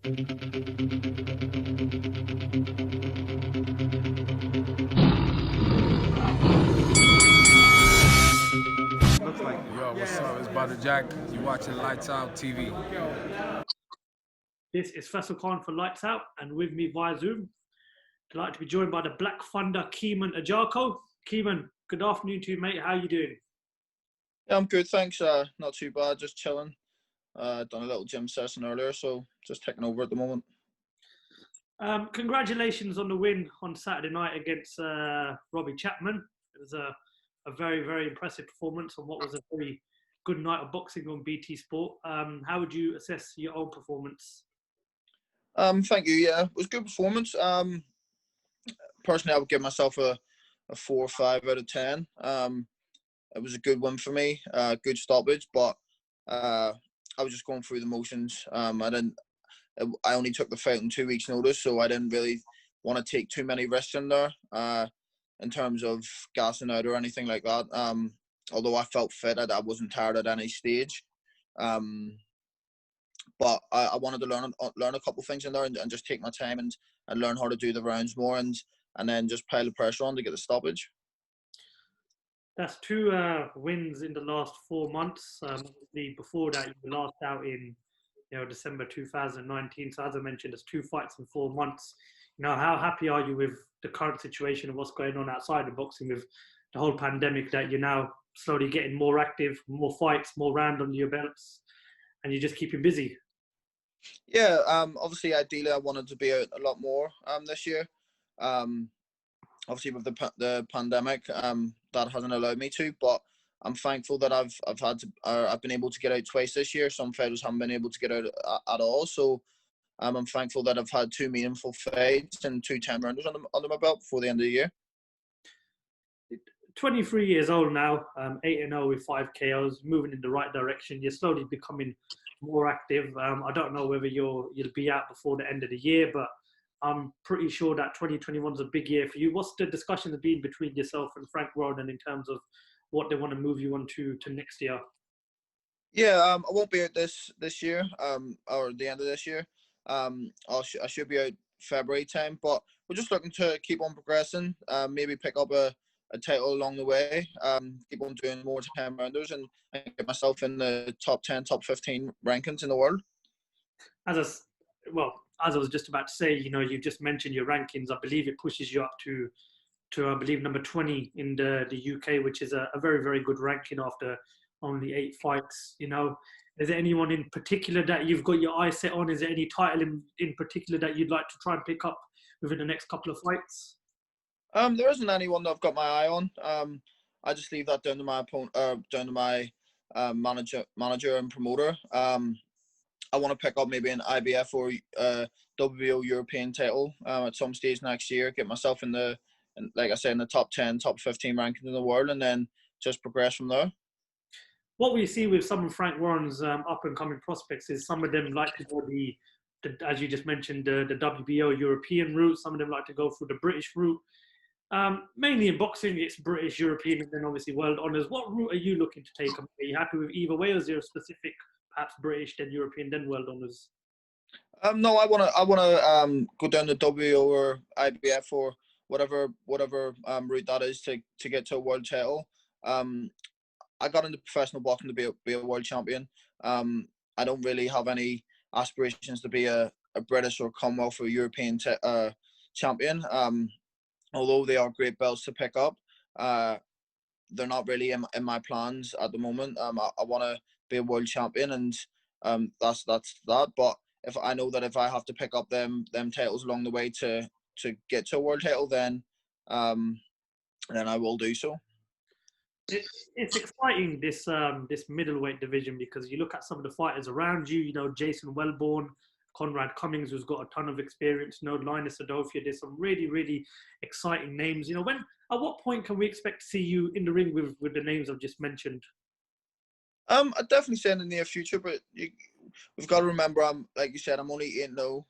Looks like it. Yo, what's up? It's Brother Jack. You watching Lights Out TV. This is FAISAL Khan for Lights Out, and with me via Zoom, delighted to be joined by the Black Thunder, Caoimhin Agyarko. Caoimhin, good afternoon to you, mate. How are you doing? Yeah, I'm good, thanks. Not too bad, just chilling. Done a little gym session earlier, so just taking over at the moment. Congratulations on the win on Saturday night against Robbie Chapman. It was a very, very impressive performance on what was a very good night of boxing on BT Sport. How would you assess your own performance? Thank you. Yeah, it was a good performance. Personally, I would give myself a 4 or 5 out of 10. It was a good win for me, good stoppage, but I was just going through the motions. I only took the fight on 2 weeks' notice, so I didn't really want to take too many risks in there in terms of gassing out or anything like that. Although I felt fit, I wasn't tired at any stage. But I wanted to learn a couple of things in there and just take my time and learn how to do the rounds more and then just pile the pressure on to get the stoppage. That's 2 wins in the last 4 months. Before that, you were last out in December 2019. So as I mentioned, there's 2 fights in 4 months. How happy are you with the current situation of what's going on outside of boxing with the whole pandemic, that you're now slowly getting more active, more fights, more round under your belts, and you're just keeping busy? Yeah, obviously, ideally, I wanted to be out a lot more this year. Obviously, with the pandemic, that hasn't allowed me to. But I'm thankful that I've been able to get out twice this year. Some fighters haven't been able to get out at all. So I'm thankful that I've had 2 meaningful fights and 2 10-rounders under my belt before the end of the year. 23 years old now, 8-0 with 5 KOs, moving in the right direction. You're slowly becoming more active. I don't know whether you'll be out before the end of the year, but I'm pretty sure that 2021 is a big year for you. What's the discussions been between yourself and Frank Warren in terms of what they want to move you on to next year? Yeah, I won't be out this year, or the end of this year. I should be out February time, but we're just looking to keep on progressing. Maybe pick up a title along the way. Keep on doing more 10-rounders and get myself in the top 10, top 15 rankings in the world. As I was just about to say, you just mentioned your rankings. I believe it pushes you up to I believe number 20 in the UK, which is a very, very good ranking after only 8 fights. Is there anyone in particular that you've got your eyes set on? Is there any title in particular that you'd like to try and pick up within the next couple of fights? There isn't anyone that I've got my eye on. I just leave that down to my opponent, down to my manager and promoter. I want to pick up maybe an IBF or WBO European title at some stage next year. Get myself like I said, in the top 10, top 15 rankings in the world, and then just progress from there. What we see with some of Frank Warren's up and coming prospects is some of them like to go the as you just mentioned, the WBO European route. Some of them like to go through the British route. Mainly in boxing, it's British, European, and then obviously world honours. What route are you looking to take? Are you happy with either way, or is there a specific, perhaps British, then European, then world honours? No, I wanna go down the WBO or IBF or whatever route that is to get to a world title. I got into professional boxing to be a world champion. I don't really have any aspirations to be a British or Commonwealth or European champion. Although they are great belts to pick up, they're not really in my plans at the moment. I want to be a world champion, and that's that. But if I know that if I have to pick up them titles along the way to get to a world title, then I will do so. It's exciting, this middleweight division, because you look at some of the fighters around you. Jason Wellborn, Conrad Cummings, who's got a ton of experience. Linus Adofia. There's some really, really exciting names. At what point can we expect to see you in the ring with the names I've just mentioned? I'd definitely say in the near future, but we've got to remember, like you said, I'm only 8-0.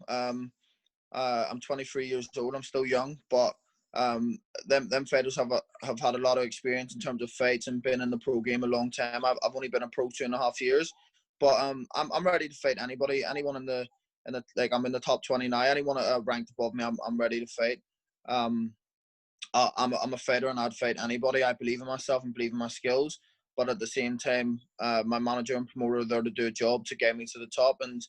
I'm 23 years old. I'm still young, but them fighters have had a lot of experience in terms of fights and been in the pro game a long time. I've only been a pro 2.5 years, but I'm ready to fight anyone in the and I'm in the top 20 now. Anyone ranked above me, I'm ready to fight. I'm a fighter, and I'd fight anybody. I believe in myself and believe in my skills. But at the same time, my manager and promoter are there to do a job to get me to the top and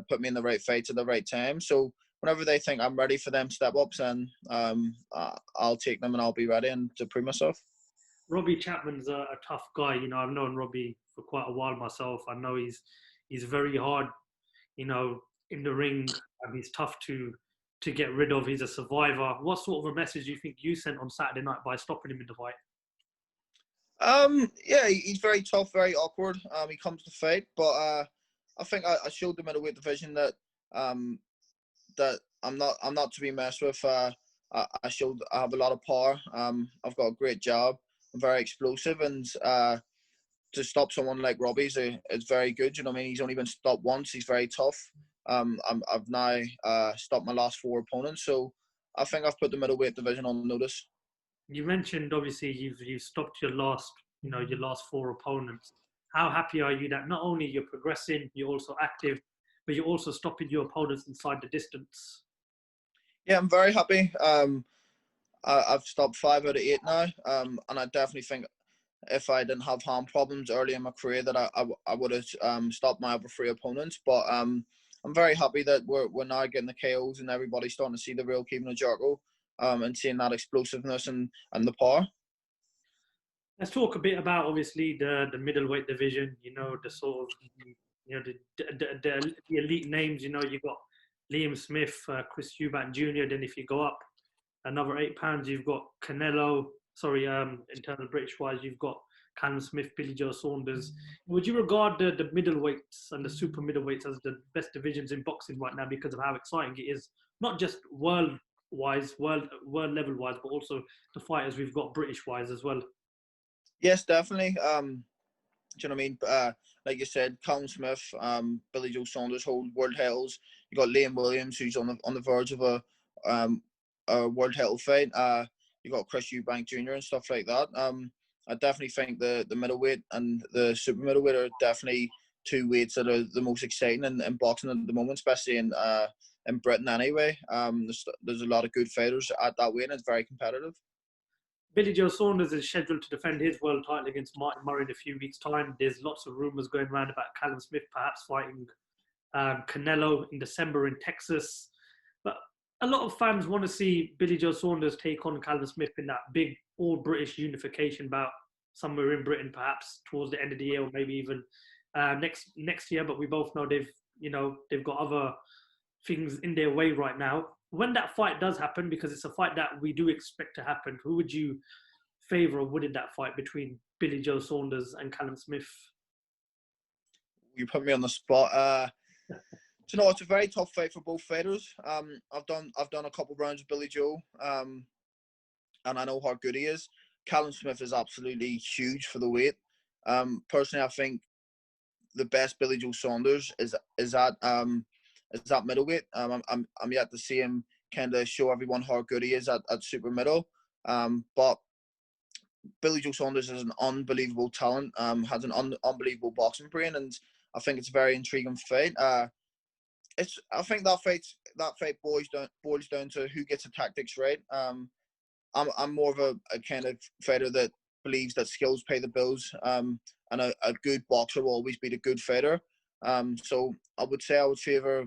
put me in the right fights at the right time. So whenever they think I'm ready for them step ups, then I'll take them and I'll be ready and to prove myself. Robbie Chapman's a tough guy. You know, I've known Robbie for quite a while myself. I know he's very hard, you know, in the ring, and he's tough to get rid of. He's a survivor. What sort of a message do you think you sent on Saturday night by stopping him in the fight? Yeah, he's very tough, very awkward. He comes to fight, but I think I showed the middleweight division that that I'm not to be messed with. I showed I have a lot of power. I've got a great job. I'm very explosive, and to stop someone like Robbie is very good. You know what I mean? He's only been stopped once. He's very tough. I've now stopped my last 4 opponents, so I think I've put the middleweight division on notice. You mentioned obviously you've stopped your last 4 opponents. How happy are you that not only you're progressing, you're also active, but you're also stopping your opponents inside the distance? Yeah, I'm very happy. I've stopped 5 out of 8 now, and I definitely think if I didn't have hand problems early in my career that I would have stopped my other 3 opponents. But I'm very happy that we're now getting the KOs and everybody's starting to see the real Caoimhin Agyarko, and seeing that explosiveness and the power. Let's talk a bit about obviously the middleweight division. You know, the sort of the elite names. You know, you got Liam Smith, Chris Eubank Jr. Then if you go up another 8 pounds, you've got Canelo. Sorry, in terms of British wise, you've got Callum Smith, Billy Joe Saunders. Would you regard the middleweights and the super middleweights as the best divisions in boxing right now because of how exciting it is? Not just world level wise, but also the fighters we've got British wise as well. Yes, definitely. Do you know what I mean? Like you said, Callum Smith, Billy Joe Saunders hold world titles. You got Liam Williams, who's on the verge of a world title fight. You got Chris Eubank Jr. and stuff like that. I definitely think the middleweight and the super middleweight are definitely 2 weights that are the most exciting in boxing at the moment, especially in Britain anyway. There's a lot of good fighters at that weight, and it's very competitive. Billy Joe Saunders is scheduled to defend his world title against Martin Murray in a few weeks' time. There's lots of rumours going around about Callum Smith perhaps fighting Canelo in December in Texas. But a lot of fans want to see Billy Joe Saunders take on Callum Smith in that big all-British unification bout somewhere in Britain, perhaps towards the end of the year or maybe even next year. But we both know they've got other things in their way right now. When that fight does happen, because it's a fight that we do expect to happen, who would you favour or winning that fight between Billy Joe Saunders and Callum Smith? You put me on the spot. You know, it's a very tough fight for both fighters. I've done a couple of rounds with Billy Joe, and I know how good he is. Callum Smith is absolutely huge for the weight. Personally, I think the best Billy Joe Saunders is at middleweight. I'm yet to see him kind of show everyone how good he is at super middle. But Billy Joe Saunders is an unbelievable talent. Has an unbelievable boxing brain, and I think it's a very intriguing fight. I think that fight boils down to who gets the tactics right. I'm more of a kind of fighter that believes that skills pay the bills. And a good boxer will always beat a good fighter. So I would say I would favour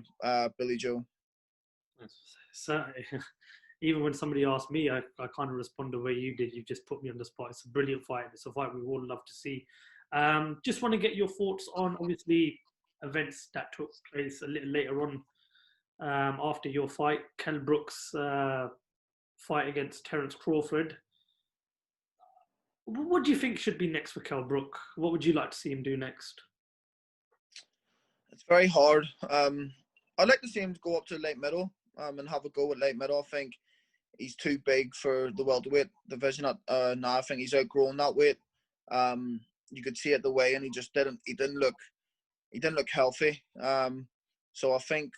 Billy Joe. So, even when somebody asked me, I kind of respond the way you did. You've just put me on the spot. It's a brilliant fight. It's a fight we would all love to see. Just want to get your thoughts on, obviously, events that took place a little later on after your fight. Kell Brook's fight against Terence Crawford. What do you think should be next for Kell Brook? What would you like to see him do next? It's very hard. I'd like to see him go up to late middle and have a go at late middle. I think he's too big for the welterweight division now. I think he's outgrown that weight. You could see it the way, and he didn't look healthy. So I think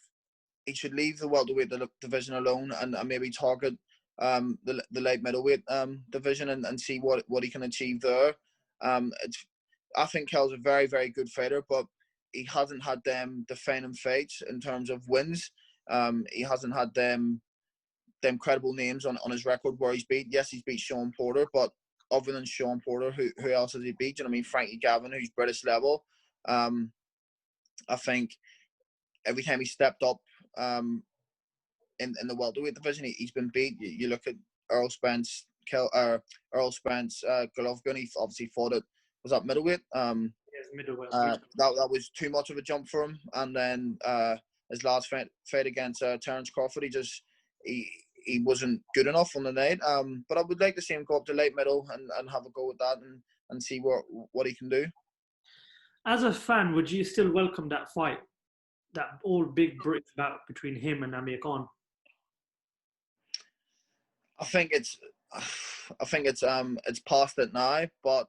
he should leave the welterweight division alone and maybe target the light middleweight division and see what he can achieve there. I think Kell's a very, very good fighter, but he hasn't had them defining fights in terms of wins. He hasn't had them credible names on his record where he's beat. Yes, he's beat Sean Porter, but other than Sean Porter, who else has he beat? You know what I mean? Frankie Gavin, who's British level. I think every time he stepped up in the welterweight division, he's been beat. You look at Earl Spence, Golovkin. He obviously fought it. Was that middleweight? Yes, middleweight. That was too much of a jump for him. And then his last fight against Terence Crawford, he wasn't good enough on the night. But I would like to see him go up to light middle and have a go with that and see what he can do. As a fan, would you still welcome that fight, that all big British bout between him and Amir Khan? I think it's past it now, but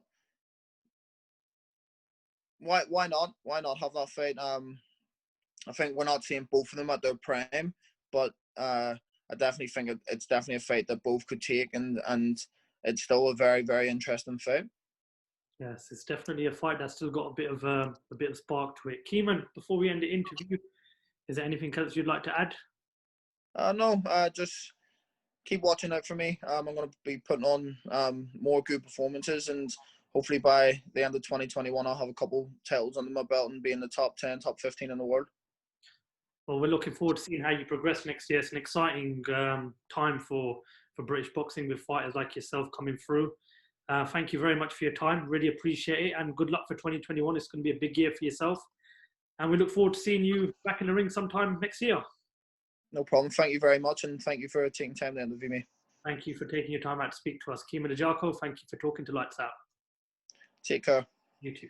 why not? Why not have that fight? I think we're not seeing both of them at their prime, but I definitely think it's definitely a fight that both could take, and it's still a very, very interesting fight. Yes, it's definitely a fight that's still got a bit of spark to it. Caoimhin, before we end the interview, is there anything else you'd like to add? No, just keep watching out for me. I'm going to be putting on more good performances, and hopefully by the end of 2021, I'll have a couple titles under my belt and be in the top 10, top 15 in the world. Well, we're looking forward to seeing how you progress next year. It's an exciting time for British boxing with fighters like yourself coming through. Thank you very much for your time. Really appreciate it. And good luck for 2021. It's going to be a big year for yourself. And we look forward to seeing you back in the ring sometime next year. No problem. Thank you very much. And thank you for taking time to interview me. Thank you for taking your time out to speak to us. Caoimhin Agyarko, thank you for talking to Lights Out. Take care. You too.